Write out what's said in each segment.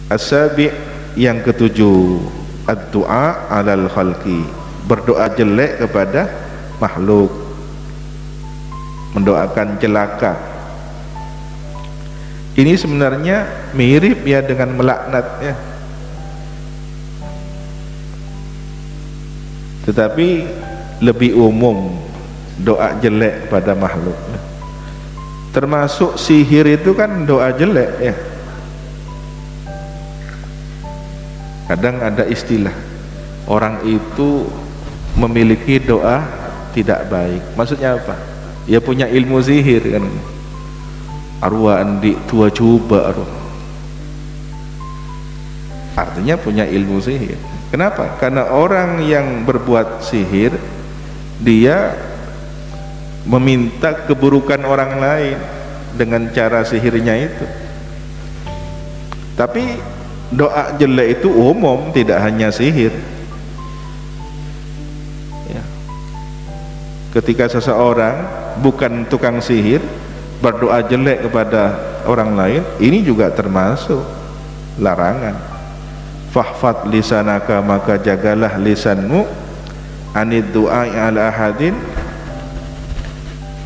As-sabi' yang ketujuh, ad-du'a 'alal khalqi, berdoa jelek kepada makhluk, mendoakan celaka. Ini sebenarnya mirip ya dengan melaknat ya, tetapi lebih umum doa jelek pada makhluk. Termasuk sihir itu kan doa jelek ya. Kadang ada istilah orang itu memiliki doa tidak baik. Maksudnya apa? Ya punya ilmu sihir kan. Arwah andi tua coba arwah. Artinya punya ilmu sihir. Kenapa? Karena orang yang berbuat sihir dia meminta keburukan orang lain dengan cara sihirnya itu. Tapi doa jelek itu umum, tidak hanya sihir ya. Ketika seseorang bukan tukang sihir berdoa jelek kepada orang lain, ini juga termasuk larangan. Fahfad lisanaka, maka jagalah lisanmu, anid du'a ala ahadin,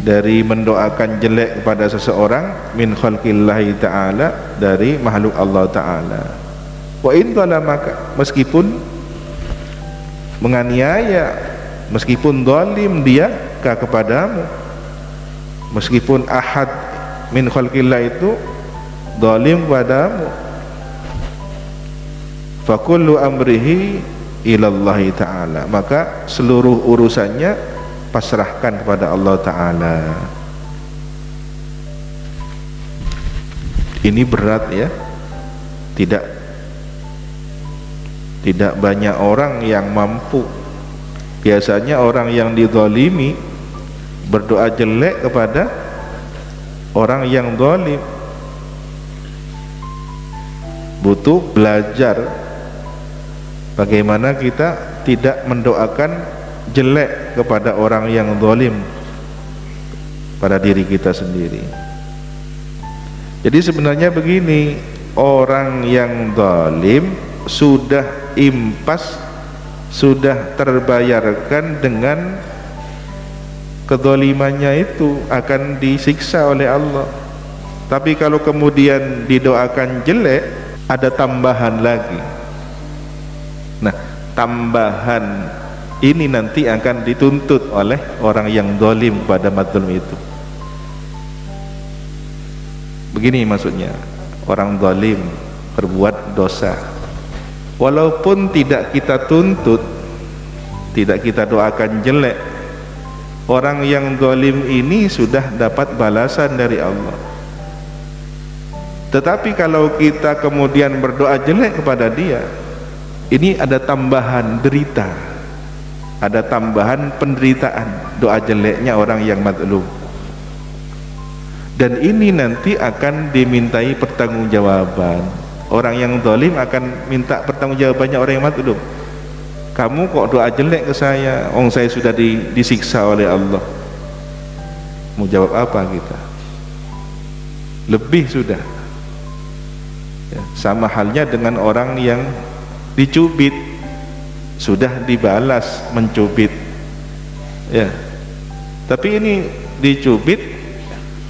dari mendoakan jelek kepada seseorang, min khalqillahi ta'ala, dari makhluk Allah ta'ala. Wa in zalamaka, meskipun menganiaya, meskipun zalim dia kepadamu, meskipun ahad min khalqillah itu zalim padamu, fa kullu amrihi ilallahi ta'ala, maka seluruh urusannya pasrahkan kepada Allah ta'ala. Ini berat ya, tidak banyak orang yang mampu. Biasanya orang yang dizalimi berdoa jelek kepada orang yang zalim. Butuh belajar bagaimana kita tidak mendoakan jelek kepada orang yang zalim pada diri kita sendiri. Jadi sebenarnya begini, orang yang zalim sudah impas, sudah terbayarkan dengan kezalimannya, itu akan disiksa oleh Allah. Tapi kalau kemudian didoakan jelek, ada tambahan lagi. Nah, tambahan ini nanti akan dituntut oleh orang yang zalim pada mazlum itu. Begini maksudnya, orang zalim berbuat dosa, walaupun tidak kita tuntut, tidak kita doakan jelek, orang yang zalim ini sudah dapat balasan dari Allah. Tetapi kalau kita kemudian berdoa jelek kepada dia, ini ada tambahan derita, ada tambahan penderitaan, doa jeleknya orang yang mazlum. Dan ini nanti akan dimintai pertanggungjawaban. Orang yang zalim akan minta pertanggungjawabannya orang yang mazlum. Kamu kok doa jelek ke saya, saya sudah disiksa oleh Allah. Mau jawab apa kita? Lebih sudah ya, sama halnya dengan orang yang dicubit, sudah dibalas mencubit ya, tapi ini dicubit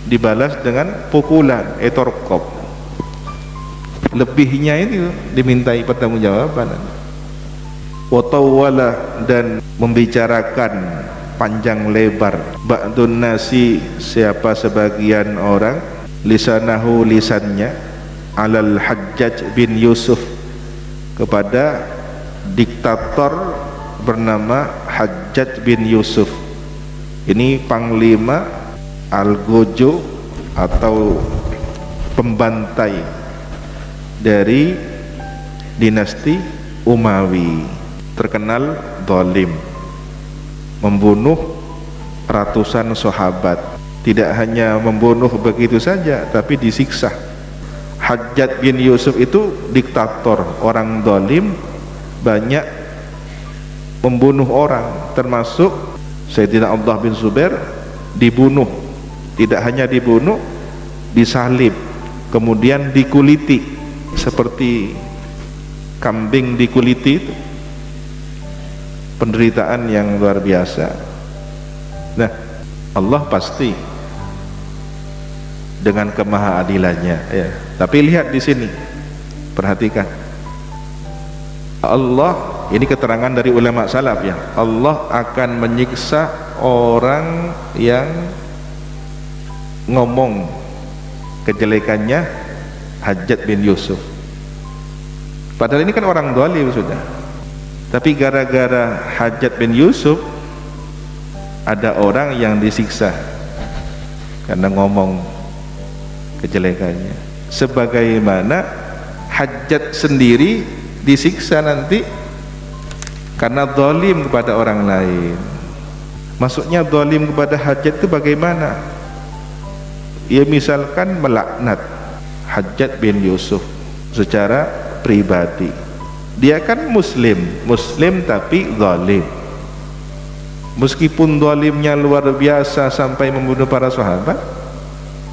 dibalas dengan pukulan, etorkop. Lebihnya itu dimintai pertanggungjawaban. Watawala, dan membicarakan panjang lebar, ba'dun nasi, siapa sebagian orang, lisanahu, lisannya, alal Hajjaj bin Yusuf, kepada diktator bernama Hajjaj bin Yusuf. Ini panglima Al-Gojo atau pembantai dari dinasti Umawi, terkenal zalim, membunuh ratusan sahabat. Tidak hanya membunuh begitu saja, tapi disiksa. Hajjaj bin Yusuf itu diktator, orang zalim, banyak membunuh orang, termasuk Sayyidina Abdullah bin Zubair dibunuh. Tidak hanya dibunuh, disalib, kemudian dikuliti seperti kambing dikuliti itu, penderitaan yang luar biasa. Nah, Allah pasti dengan kemahaadilannya ya. Tapi lihat di sini, perhatikan, Allah, ini keterangan dari ulama salaf ya, Allah akan menyiksa orang yang ngomong kejelekannya Hajjaj bin Yusuf. Padahal ini kan orang zalim sudah, tapi gara-gara Hajjaj bin Yusuf ada orang yang disiksa karena ngomong kejelekannya, sebagaimana Hajjaj sendiri disiksa nanti karena zalim kepada orang lain. Maksudnya zalim kepada Hajjaj itu bagaimana? Ya misalkan melaknat Hajjaj bin Yusuf secara pribadi, dia kan muslim tapi zalim. Meskipun zalimnya luar biasa sampai membunuh para sahabat,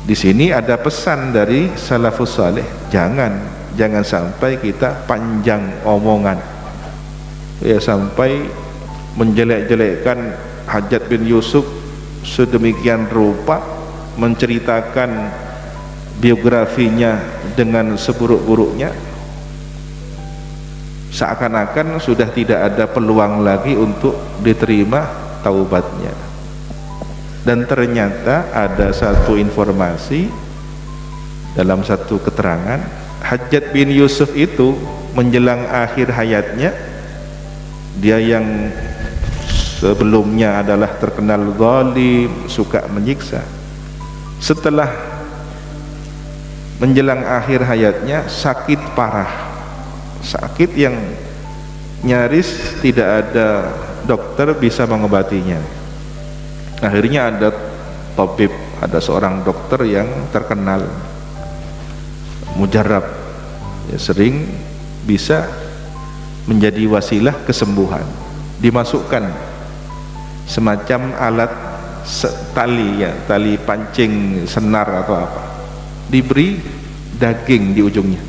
di sini ada pesan dari salafus saleh, jangan sampai kita panjang omongan ya, sampai menjelek-jelekkan Hajjaj bin Yusuf sedemikian rupa, menceritakan biografinya dengan seburuk-buruknya, seakan-akan sudah tidak ada peluang lagi untuk diterima taubatnya. Dan ternyata ada satu informasi dalam satu keterangan, Hajjaj bin Yusuf itu menjelang akhir hayatnya, dia yang sebelumnya adalah terkenal zalim, suka menyiksa, setelah menjelang akhir hayatnya sakit parah, sakit yang nyaris tidak ada dokter bisa mengobatinya. Akhirnya ada tabib, ada seorang dokter yang terkenal, mujarab ya, sering bisa menjadi wasilah kesembuhan. Dimasukkan semacam alat tali ya, tali pancing senar atau apa, diberi daging di ujungnya,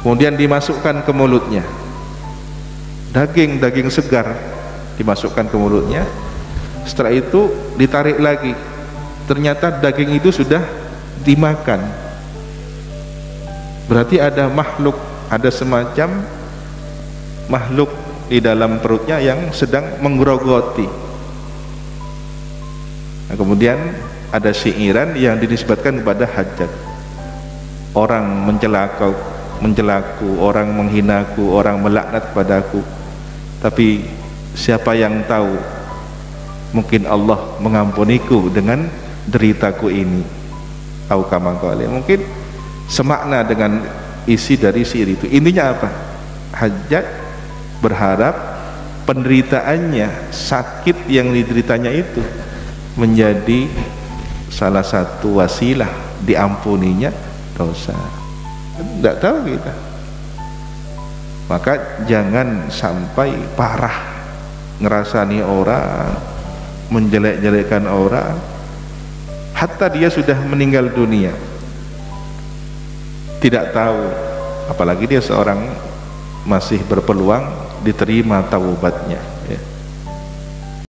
kemudian dimasukkan ke mulutnya, daging segar dimasukkan ke mulutnya. Setelah itu ditarik lagi, ternyata daging itu sudah dimakan. Berarti ada makhluk, ada semacam makhluk di dalam perutnya yang sedang menggerogoti. Nah, kemudian ada syairan yang dinisbatkan kepada Hajjaj, orang mencelaku, orang menghinaku, orang melaknat kepadaku, tapi siapa yang tahu, mungkin Allah mengampuniku dengan deritaku ini. Tahu kamangkali, mungkin semakna dengan isi dari syair itu. Intinya apa? Hajjaj berharap penderitaannya, sakit yang dideritanya itu menjadi salah satu wasilah diampuninya dosa. Tidak tahu kita, maka jangan sampai parah ngerasani orang, menjelek-jelekan orang, hatta dia sudah meninggal dunia tidak tahu, apalagi dia seorang masih berpeluang diterima taubatnya.